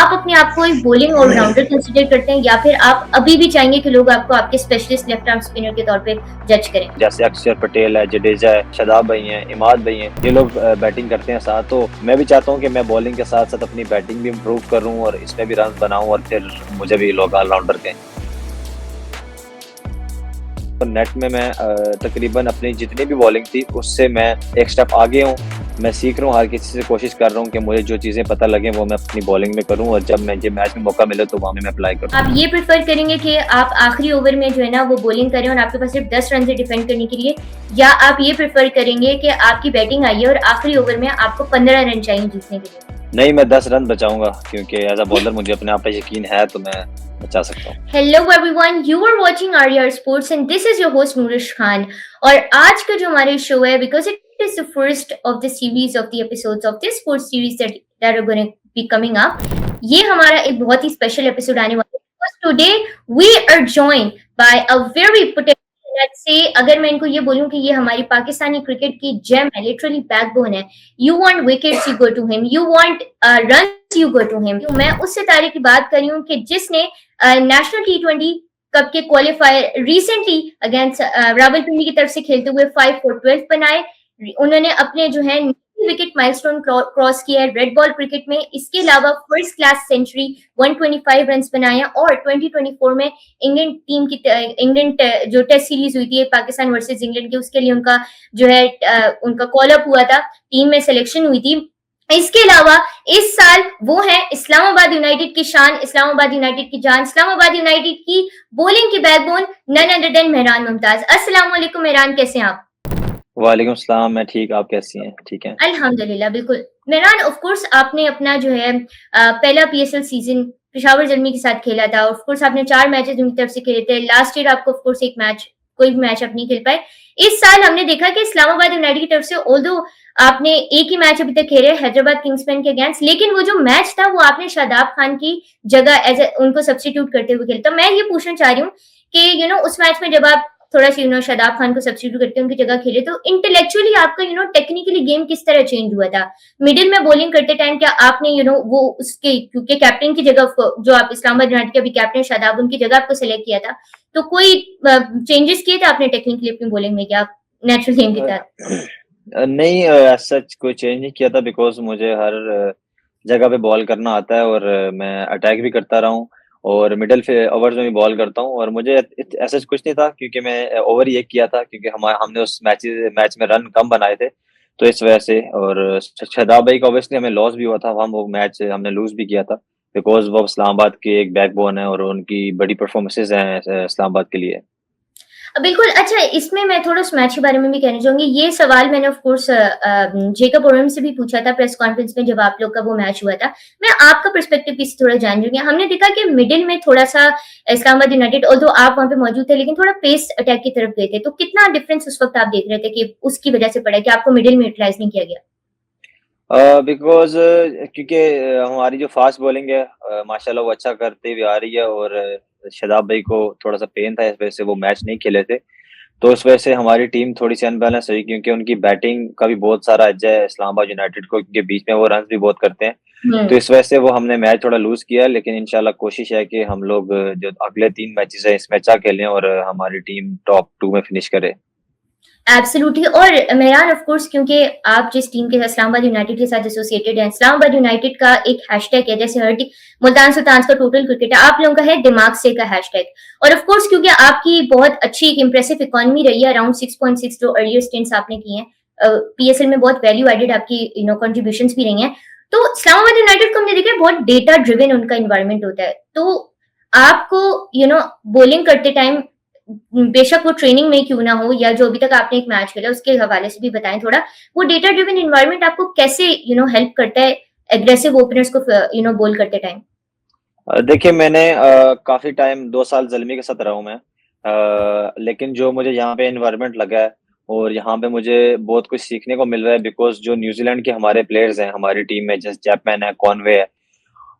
आप अपने आप को एक बॉलिंग ऑलराउंडर कंसीडर करते हैं या फिर आप अभी भी चाहेंगे कि लोग आपको आपके स्पेशलिस्ट लेफ्ट आर्म स्पिनर के तौर पे जज करें? जैसे अक्षर पटेल है, जडेजा है, शादाब भाई हैं, इमाद भाई हैं, ये लोग बैटिंग करते हैं साथ, तो मैं भी चाहता हूँ कि मैं बॉलिंग के साथ साथ अपनी बैटिंग भी इम्प्रूव करूँ और इसमें भी रन बनाऊँ और फिर मुझे भी लोग ऑलराउंडर कहें। तो नेट में मैं तकरीबन अपनी जितनी भी बॉलिंग थी उससे मैं एक स्टेप आगे हूँ। मैं सीख रहा हूँ, हर किसी से कोशिश कर रहा हूँ कि मुझे जो चीज़ें पता लगे वो मैं अपनी बॉलिंग में करूँ और जब मुझे मैच में मौका मिले तो वहाँ में मैं अप्लाई करूँ। आप ये प्रेफर करेंगे कि आप आखिरी ओवर में जो है ना वो बॉलिंग करें और आपके पास सिर्फ 10 रन से डिफेंड करने के लिए, या आप ये प्रेफर करेंगे कि आपकी बैटिंग आई है और आखिरी ओवर में आपको 15 रन चाहिए जीतने के लिए? नहीं, मैं 10 रन बचाऊंगा क्योंकि एज अ बॉलर मुझे अपने आप पे यकीन है, तो मैं बचा सकता हूँ। Hello everyone, you are watching RR sports and this is your host Noorish Khan. और आज का जो हमारा शो है, because it is the first of the series of the episodes of this sports series that are going to be coming up, ये हमारा एक बहुत ही स्पेशल एपिसोड आने वाला है because today we are joined by a very potential, let's say अगर मैं इनको ये बोलूं कि ये हमारी पाकिस्तानी क्रिकेट की जेम है, लिटरली बैकबोन है। You want wickets, you go to him, you want runs, you go to him. मैं उस सितारे की बात कर रही हूँ कि जिसने नेशनल T20 कप के क्वालिफायर रिसेंटली अगेंस्ट रावलपिंडी की तरफ से खेलते हुए 5 for 12 बनाए। उन्होंने अपने जो है विकेट माइलस्टोन क्रॉस किया है रेड बॉल क्रिकेट में। इसके अलावा फर्स्ट क्लास सेंचुरी 125 रन बनाया और 2024 में इंग्लैंड टीम की इंग्लैंड जो टेस्ट सीरीज हुई थी पाकिस्तान वर्सेस इंग्लैंड की, उसके लिए उनका जो है उनका कॉल अप हुआ था, टीम में सिलेक्शन हुई थी। इसके अलावा इस साल वो है इस्लामाबाद यूनाइटेड की शान, इस्लामाबाद यूनाइटेड की जान, इस्लामाबाद यूनाइटेड की बॉलिंग की backbone, none other than Mehran Mumtaz. अस्सलाम वालेकुम मेहरान, कैसे हैं आप? वालेकुम सलाम, मैं ठीक, आप कैसी हैं? ठीक है अल्हम्दुलिल्लाह, बिल्कुल। मेहरान, ऑफ कोर्स आपने अपना जो है पहला PSL सीजन पेशावर जलमी के साथ खेला था। ऑफ कोर्स आपने 4 मैचेस उनकी तरफ से खेले थे। लास्ट ईयर आपको ऑफ कोर्स एक मैच, कोई भी मैच आप नहीं खेल पाए। इस साल हमने देखा कि इस्लामाबाद यूनाइटेड की तरफ से ऑल्दो आपने एक ही मैच अभी तक खेले हैदराबाद किंग्समैन के अगेंस्ट, लेकिन वो जो मैच था वो आपने शादाब खान की जगह एज उनको सब्स्टिट्यूट करते हुए खेला। तो मैं ये पूछना चाह रही हूँ कि उस मैच में जब आप थोड़ा सा शादाब खान को सब्स्टिट्यूट करके उनकी जगह खेले, तो इंटेलेक्चुअली आपका टेक्निकली गेम किस तरह चेंज हुआ था? मिडिल में बॉलिंग करते टाइम क्या आपने वो उसके क्योंकि कैप्टन की जगह जो आप इस्लामाबाद यूनाइटेड के अभी कैप्टन शादाब, उनकी जगह आपको सेलेक्ट किया था, तो कोई चेंजेस किए थे आपने टेक्निकली अपनी बॉलिंग में क्या नेचुरल गेम के तहत? नहीं, सच कोई चेंज नहीं किया था बिकॉज मुझे हर जगह पे बॉल करना आता है और मैं अटैक भी करता रहा हूँ और मिडिल ओवर्स में भी बॉल करता हूँ और मुझे ऐसा कुछ नहीं था क्योंकि मैं ओवर ये किया था क्योंकि हमने उस मैच में रन कम बनाए थे, तो इस वजह से। और शादाब भाई का ऑब्वियसली हमें लॉस भी हुआ था, हम वो मैच हमने लूज भी किया था बिकॉज वो इस्लामाबाद के एक बैकबोन है और उनकी बड़ी परफॉर्मेंसेज हैं इस्लामाबाद के लिए। बिल्कुल। अच्छा, इसमें मैं थोड़ा उस मैच के बारे में भी कहना चाहूंगी। ये सवाल मैंने ऑफ कोर्स जेकब ओरम से भी पूछा था प्रेस कॉन्फ्रेंस में जब आप लोग का वो मैच हुआ था। मैं आपका पर्सपेक्टिव किसी थोड़ा जान चुकी। हमने देखा कि मिडिल में थोड़ा सा इस्लामाबाद यूनाइटेड, ऑल्दो आप वहां पे मौजूद थे, लेकिन थोड़ा पेस अटैक की तरफ गए थे। तो कितना डिफरेंस उस वक्त आप देख रहे थे कि उसकी वजह से पड़ा कि आपको मिडिल में यूटिलाइज नहीं किया गया? बिकॉज क्योंकि हमारी जो फास्ट बॉलिंग है माशाल्लाह वो अच्छा करते हुए आ रही है और शादाब भाई को थोड़ा सा पेन था, इस वजह से वो मैच नहीं खेले थे, तो इस वजह से हमारी टीम थोड़ी सी अनबैलेंस हुई क्योंकि उनकी बैटिंग का भी बहुत सारा एज है इस्लामाबाद यूनाइटेड को क्योंकि बीच में वो रन भी बहुत करते हैं, तो इस वजह से वो हमने मैच थोड़ा लूज किया। लेकिन इंशाल्लाह कोशिश है कि हम लोग जो अगले 3 मैचेस है इसमें अच्छा खेलें और हमारी टीम टॉप 2 में फिनिश करे। एब्सोल्युटली। और मेहरान, ऑफ कोर्स क्योंकि आप जिस टीम के साथ इस्लामाबाद यूनाइटेड के साथ एसोसिएटेड हैं, इस्लामाबाद यूनाइटेड का एक हैशटैग है, जैसे हर मुल्तान सुल्तान्स का टोटल क्रिकेट है, आप लोगों का है दिमाग से का हैशटैग। और ऑफ कोर्स क्योंकि आपकी बहुत अच्छी एक इंप्रेसिव इकोनॉमी रही है, अराउंड 6.6 जो अर्लियर स्टिंट्स आपने की हैं PSL में, बहुत वैल्यू एडेड आपकी कंट्रीब्यूशंस भी रही हैं। तो इस्लामाबाद यूनाइटेड को हमने देखा है बहुत डेटा ड्रिवन उनका इन्वायरमेंट होता है। तो आपको बॉलिंग करते टाइम, बेशक वो ट्रेनिंग में क्यों ना हो या जो अभी तक आपने एक मैच खेला उसके हवाले से भी बताएं थोड़ा, वो डेटा ड्रिवन एनवायरनमेंट आपको कैसे हेल्प करता है एग्रेसिव ओपनर्स को बॉल करते टाइम? देखिए मैंने काफी टाइम 2 साल जलमी के साथ रहा हूँ मैं, लेकिन जो मुझे यहाँ पे एनवायरनमेंट लगा है और यहाँ पे मुझे बहुत कुछ सीखने को मिल रहा है बिकॉज जो न्यूजीलैंड के हमारे प्लेयर्स हैं हमारी टीम में, जैसे चैपमैन है, कॉनवे है,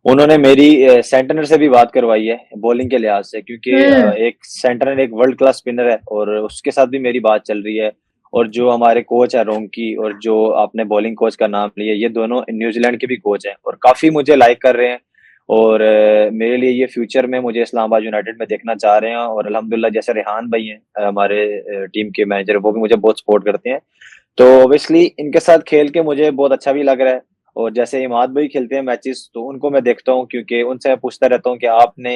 उन्होंने मेरी सेंटनर से भी बात करवाई है बॉलिंग के लिहाज से क्योंकि एक सेंटनर एक वर्ल्ड क्लास स्पिनर है और उसके साथ भी मेरी बात चल रही है। और जो हमारे कोच है रोंकी और जो आपने बॉलिंग कोच का नाम लिया, ये दोनों न्यूजीलैंड के भी कोच हैं और काफी मुझे लाइक कर रहे हैं और मेरे लिए ये फ्यूचर में मुझे इस्लामाबाद यूनाइटेड में देखना चाह रहे हैं और अल्हम्दुलिल्लाह जैसे रेहान भाई हैं हमारे टीम के मैनेजर वो भी मुझे बहुत सपोर्ट करते हैं। तो ऑब्वियसली इनके साथ खेल के मुझे बहुत अच्छा भी लग रहा है और जैसे इमाद भाई खेलते हैं मैचेस तो उनको मैं देखता हूँ क्योंकि उनसे मैं पूछता रहता हूँ कि आपने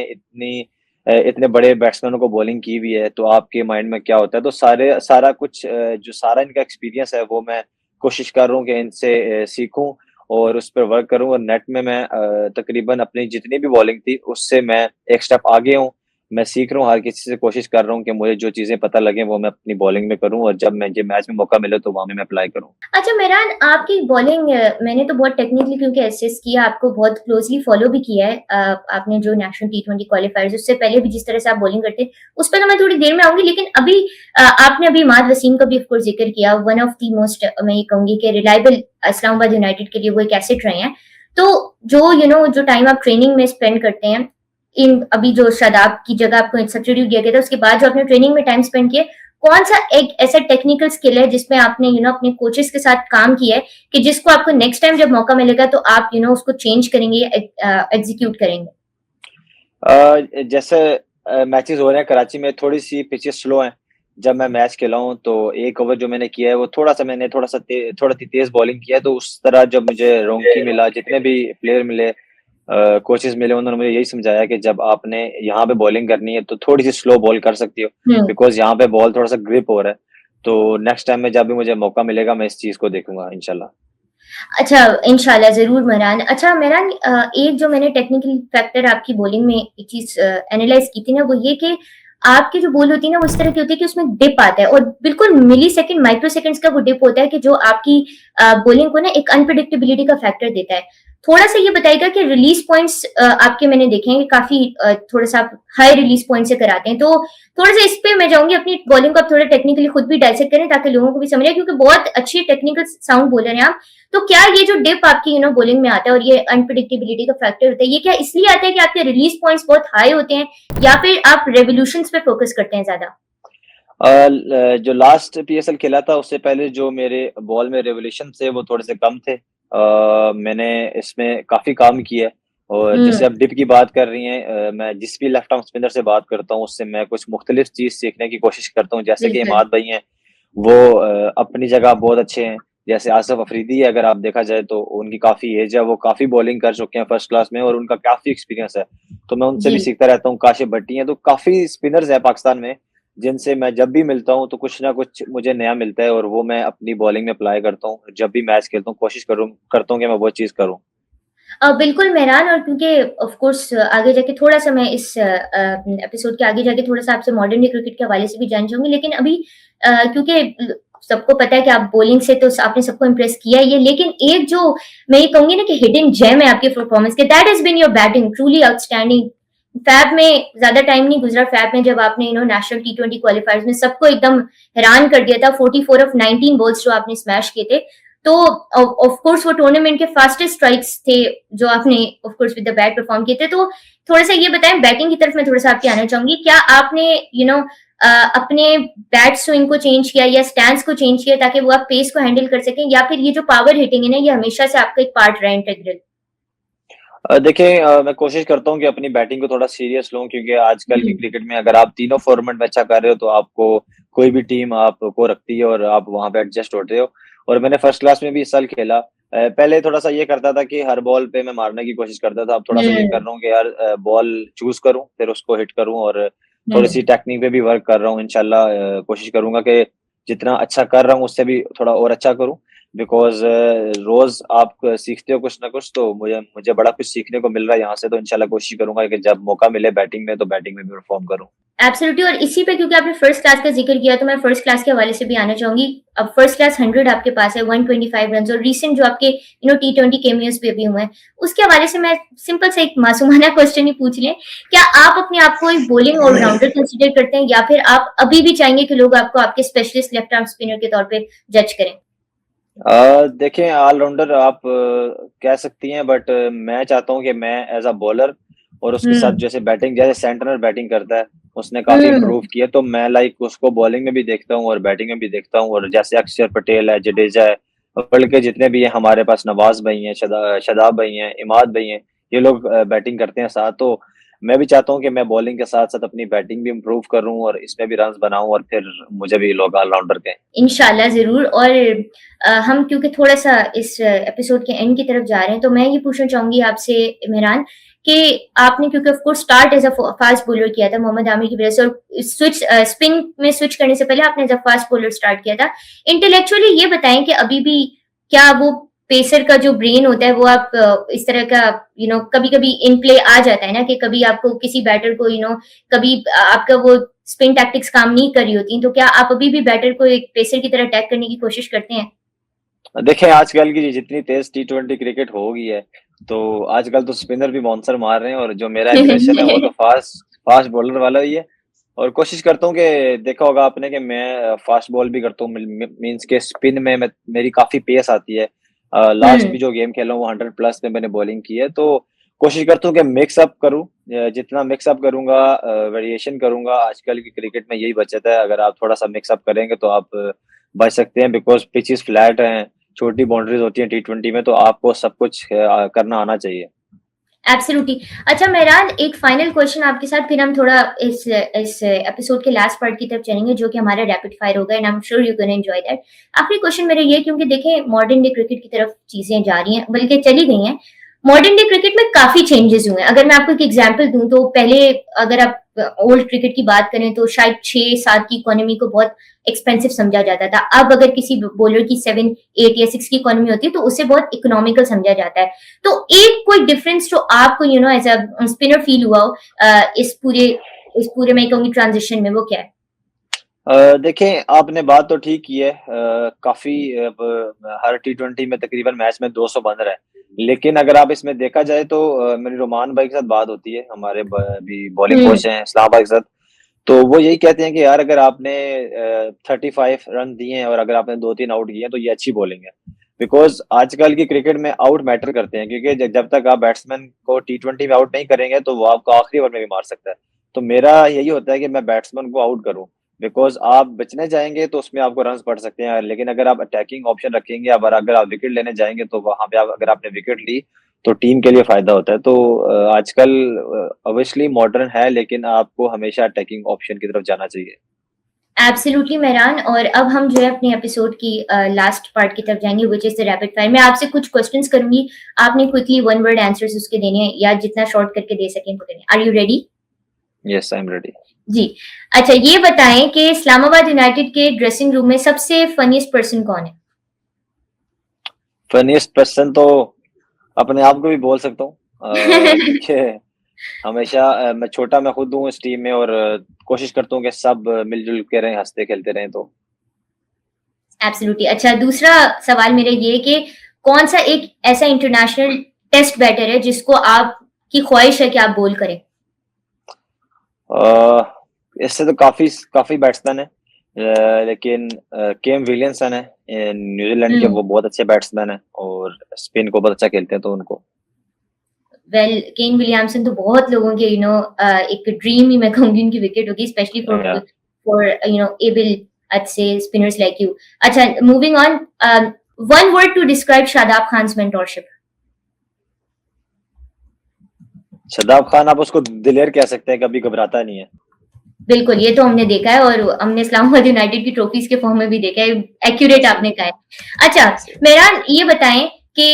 इतने बड़े बैट्समैनों को बॉलिंग की हुई है तो आपके माइंड में क्या होता है? तो सारा कुछ जो सारा इनका एक्सपीरियंस है वो मैं कोशिश कर रहा हूँ कि इनसे सीखूँ और उस पर वर्क करूँ और नेट में मैं तकरीबन अपनी जितनी भी बॉलिंग थी उससे मैं एक स्टेप आगे हूँ। मैं सीख रहा हूँ हर किसी से कोशिश कर रहा हूँ कि मुझे जो चीज़ें पता लगे वो मैं अपनी बॉलिंग में करूँ और जब मुझे मैच में मौका मिले तो वहाँ में मैं अप्लाई करूँ। अच्छा मेहरान, आपकी बॉलिंग मैंने तो बहुत टेक्निकली क्योंकि एसेस किया, आपको बहुत क्लोजली फॉलो भी किया है। आपने जो नेशनल टी20 क्वालिफायर्स उससे पहले भी जिस तरह से आप बॉलिंग करते हैं उस पर तो मैं थोड़ी देर में आऊंगी, लेकिन अभी आपने अभी इमाद वसीम का भी ऑफ कोर्स जिक्र किया। वन ऑफ द मोस्ट मैं ये कहूंगी कि रिलायबल इस्लामाबाद यूनाइटेड के लिए वो एक एसेट रहे हैं। तो जो जो टाइम आप ट्रेनिंग में स्पेंड करते हैं, इन अभी जो शादाब की जगह आपको एक सब्सिट्यूट दिया गया था उसके बाद जो आपने ट्रेनिंग में टाइम स्पेंड किया, कौन सा एक ऐसा टेक्निकल स्किल है जिसमें आपने अपने कोचेस के साथ काम किया है कि जिसको आपको नेक्स्ट टाइम जब मौका मिलेगा तो आप उसको चेंज करेंगे या एग्जीक्यूट करेंगे? जैसे मैचेस हो रहे हैं कराची में थोड़ी-सी पिचेस स्लो हैं। जब मैं मैच खेला हूँ तो एक ओवर जो मैंने किया है वो मैंने थोड़ा सी तेज़ बॉलिंग किया है तो उस तरह जब मुझे रोंकी मिला, जितने भी प्लेयर मिले कोचेस मिले उन्होंने मुझे यही समझाया कि जब आपने यहाँ पे बॉलिंग करनी है तो थोड़ी-सी स्लो बॉल कर सकती हो हम्म। बिकॉज़ यहाँ पे बॉल थोड़ा-सा ग्रिप हो रहा है। तो नेक्स्ट टाइम में जब भी मुझे मौका मिलेगा मैं इस चीज़ को देखूँगा इंशाल्लाह। अच्छा, इंशाल्लाह ज़रूर मेहरान। अच्छा मेहरान, एक जो मैंने टेक्निकल फैक्टर आपकी बॉलिंग में एक चीज़ एनालाइज़ की थी ना, वो ये कि आपकी जो बॉल होती है ना, वो इस तरह की होती है कि उसमें डिप आता है और बिल्कुल मिलीसेकंड, माइक्रो सेकंड्स का वो डिप होता है कि जो आपकी बॉलिंग को ना एक अनप्रेडिक्टेबिलिटी का फैक्टर देता है। थोड़ा-सा ये बताइएगा कि रिलीज़ पॉइंट्स आपके मैंने देखे हैं कि काफ़ी थोड़ा-सा आप हाई रिलीज़ पॉइंट से कराते हैं। तो थोड़ा-सा इस पे मैं चाहूँगी अपनी बॉलिंग को आप थोड़ा टेक्निकली खुद भी डाइसेक्ट करें ताकि लोगों को भी समझ आए, क्योंकि बहुत अच्छी टेक्निकल साउंड बॉलर हैं आप। तो क्या ये जो डिप आपकी बॉलिंग में आता है और ये अनप्रेडिक्टेबिलिटी का फैक्टर होता है, ये क्या इसलिए आता है कि आपके रिलीज पॉइंट्स बहुत हाई होते हैं या फिर आप रेवोल्यूशंस पे फोकस करते हैं ज्यादा? जो लास्ट पीएसएल खेला था उससे पहले जो मेरे बॉल में रेवोल्यूशन थे वो थोड़े से कम थे। मैंने इसमें काफ़ी काम किया है और हम्म। जैसे आप डिप की बात कर रही हैं मैं जिस भी लेफ्ट आर्म स्पिनर से बात करता हूँ उससे मैं कुछ मुख्तलिफ चीज़ सीखने की कोशिश करता हूँ। जैसे कि बिल्कुल। इमाद भाई हैं, वो अपनी जगह बहुत अच्छे हैं। जैसे आसिफ अफरीदी है अगर आप देखा जाए तो उनकी काफ़ी एज है, वो काफ़ी बॉलिंग कर चुके हैं फर्स्ट क्लास में और उनका काफ़ी एक्सपीरियंस है। तो मैं उनसे जी। भी सीखता रहता हूँ। काशिफ भट्टी हैं, तो काफ़ी स्पिनर्स हैं पाकिस्तान में जिनसे मैं जब भी मिलता हूँ तो कुछ ना कुछ मुझे नया मिलता है और वो मैं अपनी बॉलिंग में अप्लाई करता हूँ। जब भी मैच खेलता हूँ कोशिश करता हूँ कि मैं वो चीज़ करूँ। बिल्कुल मेहरान, और क्योंकि ऑफ कोर्स आगे जाके थोड़ा-सा मैं इस एपिसोड के आगे जाके थोड़ा-सा आपसे मॉडर्न डे क्रिकेट के हवाले से भी जानना चाहूँगी, लेकिन अभी क्योंकि सबको पता है कि आप बॉलिंग से तो आपने सबको इम्प्रेस किया ही है, लेकिन एक जो मैं ये कहूँगी ना कि हिडन जेम है आपके परफॉर्मेंस के, that has been your batting truly outstanding. फैब में ज़्यादा टाइम नहीं गुज़रा, फैब में जब आपने नेशनल टी20 क्वालिफायर्स में सबको एकदम हैरान कर दिया था, 44 ऑफ 19 बॉल्स जो आपने स्मैश किए थे। तो ऑफ कोर्स वो टूर्नामेंट के फास्टेस्ट स्ट्राइक्स थे जो आपने of course with the bat perform किए थे। तो थोड़ा-सा ये बताएं, बैटिंग की तरफ मैं थोड़ा-सा आपके आना चाहूँगी। क्या आपने अपने बैट स्विंग को चेंज किया या स्टैंस को चेंज किया ताकि वो आप पेस को हैंडल कर सकें, या फिर ये जो पावर हिटिंग है ना, ये हमेशा से आपका एक पार्ट रहा है इंटीग्रल? देखिए मैं कोशिश करता हूँ कि अपनी बैटिंग को थोड़ा सीरियस लूँ क्योंकि आजकल की हुँ। क्रिकेट में अगर आप तीनों फॉर्मेट में अच्छा कर रहे हो तो आपको कोई भी टीम आपको रखती है और आप वहाँ पे एडजस्ट होते हो। और मैंने फर्स्ट क्लास में भी इस साल खेला। पहले थोड़ा-सा ये करता था कि हर बॉल पे मैं मारने की कोशिश करता था। अब थोड़ा-सा ये कर हुँ, रहा हूँ कि यार बॉल चूज़ करूँ, फिर उसको हिट करूँ और हुँ। थोड़ी-सी टेक्निक पे भी वर्क कर रहा हूँ। इंशाल्लाह कोशिश करूँगा कि जितना अच्छा कर रहा हूँ उससे भी थोड़ा और अच्छा करूँ। बिकॉज़ रोज़ आप सीखते हो कुछ ना कुछ तो मुझे मुझे बड़ा कुछ सीखने को मिल रहा है यहाँ से, तो इंशाल्लाह कोशिश करूँगा कि जब मौका मिले बैटिंग में तो बैटिंग में भी परफ़ॉर्म करूँ। एब्सोल्युटली, और इसी पे क्योंकि आपने फर्स्ट क्लास का ज़िक्र किया तो मैं फर्स्ट क्लास के हवाले से भी आना चाहूँगी। अब फर्स्ट क्लास 100 आपके पास है, 125 रन्स, और रीसेंट जो आपके टी20 कैमियोज़ भी अभी हुए हैं, उसके हवाले से मैं सिंपल सा एक मासूमाना क्वेश्चन ही पूछ लें, क्या आप अपने आप को एक बॉलिंग ऑलराउंडर कंसीडर करते हैं या फिर आप अभी भी चाहेंगे कि लोग आपको आपके स्पेशलिस्ट लेफ्ट आर्म स्पिनर के तौर पे जज करें? देखें ऑल-राउंडर आप कह सकती हैं बट मैं चाहता हूँ कि मैं एज़ अ बॉलर और उसके साथ हुँ। जैसे बैटिंग जैसे सेंटर बैटिंग करता है, उसने काफ़ी हुँ। इम्प्रूव किया तो मैं लाइक उसको बॉलिंग में भी देखता हूँ और बैटिंग में भी देखता हूँ और जैसे अक्षर पटेल है, जडेजा है, वर्ल्ड के जितने भी हैं हमारे पास नवाज़ भाई हैं, शादाब भाई हैं, इमाद भाई हैं, ये लोग बैटिंग करते हैं साथ, तो मैं भी चाहता हूँ कि मैं बॉलिंग के साथ-साथ अपनी बैटिंग भी इम्प्रूव करूँ और इसमें भी रन्स बनाऊँ और फिर मुझे भी लोग ऑल-राउंडर कहें। इंशाल्लाह ज़रूर। और हम क्योंकि थोड़ा-सा इस एपिसोड के एंड की तरफ जा रहे हैं, तो मैं ये पूछना चाहूँगी आपसे मेहरान कि आपने क्योंकि of course start as a fast bowler किया था मोहम्मद आमिर की वज़ह से, और स्पिन में स्विच करने से पहले आपने as a fast bowler start किया था। इंटेलेक्चुअली ये बताएँ कि अभी भी क्या वो पेसर का जो ब्रेन होता है वो आप इस तरह का कभी-कभी इन प्ले आ जाता है ना कि कभी आपको किसी बैटर को कभी आपका वो स्पिन टैक्टिक्स काम नहीं कर रही होती, तो क्या आप अभी भी बैटर को एक पेसर की तरह अटैक करने की कोशिश करते हैं? देखें आजकल की जितनी तेज़ टी20 क्रिकेट हो गई है, तो आजकल तो स्पिनर भी बाउंसर मार रहे हैं और जो मेरा एग्रेशन है वो तो फास्ट फास्ट बॉलर वाला ही है। और कोशिश करता हूँ कि देखा होगा आपने कि मैं फास्ट बॉल भी करता हूँ, मीन्स के स्पिन में मेरी काफ़ी पेस आती है। लास्ट भी हुँ, जो गेम खेला हूँ वो 100 प्लस में मैंने बॉलिंग की है, तो कोशिश करता हूँ कि मिक्स अप करूँ। जितना मिक्स अप करूँगा वेरिएशन करूँगा, आजकल की क्रिकेट में यही बचत है, अगर आप थोड़ा-सा मिक्स अप करेंगे तो आप बच सकते हैं, बिकॉज़ पिचेज़ फ्लैट हैं, छोटी बाउंड्रीज़ होती हैं टी20 में, तो आपको सब कुछ करना आना चाहिए। एब्सोल्युटली। अच्छा मेहरान, एक फाइनल क्वेश्चन आपके साथ, फिर हम थोड़ा इस एपिसोड के लास्ट पार्ट की तरफ चलेंगे, जो कि हमारा रैपिड फायर होगा, and I am sure you gonna enjoy that. आखिरी क्वेश्चन मेरा ये, क्योंकि देखें मॉडर्न डे क्रिकेट की तरफ चीज़ें जा रही हैं, बल्कि चली गई हैं। मॉडर्न डे क्रिकेट में काफ़ी चेंजेस हुए हैं। अगर मैं आपको एक एग्जांपल दूँ, तो पहले अगर आप ओल्ड क्रिकेट की बात करें तो शायद 6-7 की इकोनॉमी को बहुत एक्सपेंसिव समझा जाता था। अब अगर किसी बॉलर की 7, 8 या 6 की इकोनॉमी होती है तो उसे बहुत इकोनॉमिकल समझा जाता है। तो एक कोई डिफरेंस जो आपको एज अ स्पिनर फील हुआ हो इस पूरे मैं कहूँगी ट्रांजिशन में, वो क्या है? देखें आपने बात तो ठीक की है। काफ़ी अब हर टी20 में तकरीबन मैच में 200 बन रहा है। लेकिन अगर आप इसमें देखा जाए तो मेरी रोमान भाई के साथ बात होती है, हमारे अभी बॉलिंग हुँ, कोच हैं इस्लाम भाई के साथ। तो वो यही कहते हैं कि यार अगर आपने 35 रन दिए हैं और अगर आपने 2-3 आउट किए हैं तो ये अच्छी बॉलिंग है। बिकॉज़ आजकल की क्रिकेट में आउट मैटर करते हैं, क्योंकि ज जब तक आप बैट्समैन को टी20 में आउट नहीं करेंगे तो वो आपको आखिरी ओवर में भी मार सकता है। तो मेरा यही होता है कि मैं बैट्समैन को आउट करूँ, बिकॉज़ आप बचने जाएँगे तो उसमें आपको रन्स पड़ सकते हैं, लेकिन अगर आप अटैकिंग ऑप्शन रखेंगे, अगर आप विकेट लेने जाएँगे तो वहाँ पे आप अगर आपने विकेट ली तो टीम के लिए फ़ायदा होता है। तो आजकल ऑब्वियसली मॉडर्न है, लेकिन आपको हमेशा अटैकिंग ऑप्शन की तरफ जाना चाहिए। एब्सोल्युटली मेहरान। और अब हम जो है अपने एपिसोड की लास्ट पार्ट की तरफ जाएँगे, which is the rapid fire. मैं आपसे कुछ क्वेश्चंस करूँगी, आपने क्विकली वन वर्ड आंसर्स उसके देने हैं, या जितना शॉर्ट करके दे सकें वो देने हैं। Are you ready? Yes, I am ready. जी। अच्छा ये बताएँ कि इस्लामाबाद यूनाइटेड के ड्रेसिंग रूम में सबसे फनीएस्ट पर्सन कौन है? फनीएस्ट पर्सन तो अपने आप को भी बोल सकता हूँ, क्योंकि हमेशा मैं खुद हूँ इस टीम में और कोशिश करता हूँ कि सब मिल-जुल के रहें, हँसते खेलते रहें तो। एब्सोल्युटली। अच्छा दूसरा सवाल मेरा ये है कि कौन-सा एक ऐसा इंटरनेशनल टेस्ट बैटर है जिसको आपकी ख्वाहिश है कि आप बोल करें? अ, इससे तो काफ़ी काफ़ी बैट्समैन हैं, लेकिन केन विलियमसन है, न्यूज़ीलैंड के, हुँ। वो बहुत अच्छे बैट्समैन हैं और स्पिन को बहुत अच्छा खेलते हैं, तो उनको। वेल केन विलियमसन तो बहुत लोगों के एक ड्रीम ही मैं कहूँगी उनकी विकेट होगी, स्पेशली फॉर या for able I'd say spinners like you. अच्छा moving on, one word to describe Shadab Khan's mentorship. Shadab Khan, आप उसको दिलेर कह सकते हैं, कभी घबराता नहीं है। बिल्कुल, ये तो हमने देखा है, और हमने इस्लामाबाद यूनाइटेड की ट्रॉफीज़ के फॉर्म में भी देखा है, एक्यूरेट आपने कहा है। अच्छा, मेहरान ये बताएँ कि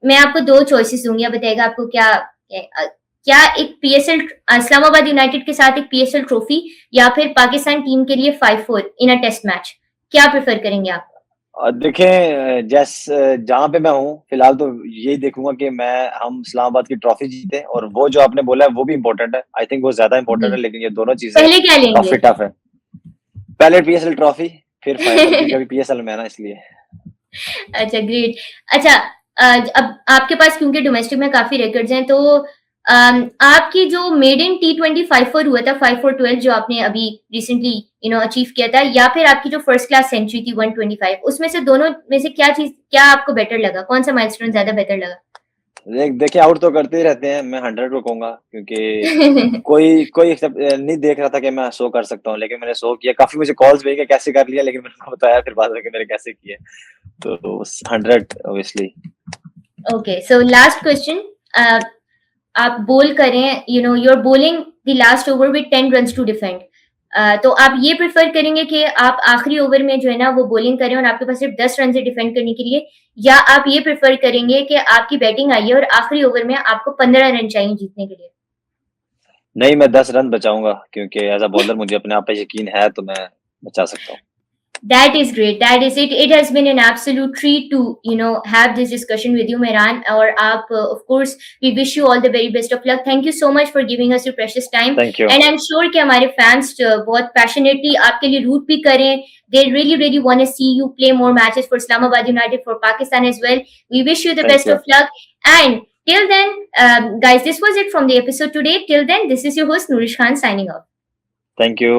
मैं आपको 2 चॉइसेस दूँगी, आप बताइएगा आपको क्या एक पीएसएल इस्लामाबाद यूनाइटेड के साथ एक पीएसएल ट्रॉफी, या फिर पाकिस्तान टीम के लिए 5-4 इन अ टेस्ट मैच, क्या प्रेफ़र करेंगे आप? देखें जहाँ पे मैं हूँ फिलहाल तो यही देखूंगा कि हम इस्लामाबाद की ट्रॉफी जीते, और वो जो आपने बोला है वो भी इम्पोर्टेंट है, आई थिंक वो ज्यादा इम्पोर्टेंट जी, है, लेकिन ये दोनों चीजें पहले क्या लेंगे? काफी टफ है। पहले पीएसएल ट्रॉफी, फिर 5-4, क्योंकि अभी पीएसएल में है ना, इसलिए। अच्छा ग्रेट। अच्छा अब आपके पास क्योंकि डोमेस्टिक में काफ़ी रिकॉर्ड्स हैं, तो आपकी जो मेडन टी20 5-4 हुआ था, 5-4-12 जो आपने अभी रिसेंटली अचीव किया था, या फिर आपकी जो फर्स्ट क्लास सेंचुरी थी 125, उसमें से दोनों में से क्या आपको बेटर लगा? कौन-सा माइलस्टोन ज़्यादा बेटर लगा? देखिए आउट तो करते ही रहते हैं, मैं 100 को कहूंगा, क्योंकि कोई कोई नहीं देख रहा था कि मैं 100 कर सकता हूँ, लेकिन मैंने 100 किया। काफी मुझे कॉल्स भी कि कैसे कर लिया, लेकिन मैंने उनको बताया फिर बाद में कि मैंने कैसे किया। तो 100 obviously. Okay, so last question, आप बोल करें, you are bowling the last over with 10 runs to defend, तो आप ये प्रेफर करेंगे कि आप आखिरी ओवर में जो है ना वो बॉलिंग करें और आपके पास सिर्फ 10 रन से डिफेंड करने के लिए, या आप ये प्रेफर करेंगे कि आपकी बैटिंग आई है और आखिरी ओवर में आपको 15 रन चाहिए जीतने के लिए? नहीं, मैं 10 रन बचाऊंगा, क्योंकि एज अ बॉलर मुझे अपने आप पे यकीन है, तो मैं बचा सकता हूँ। That is great. That is it. It has been an absolute treat to have this discussion with you, Mehran. और आप of course we wish you all the very best of luck. Thank you so much for giving us your precious time. Thank you. And I'm sure कि हमारे fans बहुत passionately आपके लिए root भी करें. They really want to see you play more matches for Islamabad United, for Pakistan as well. We wish you the thank best you. of luck. And till then, guys, this was it from the episode today. Till then, this is your host Nourish Khan signing off. Thank you.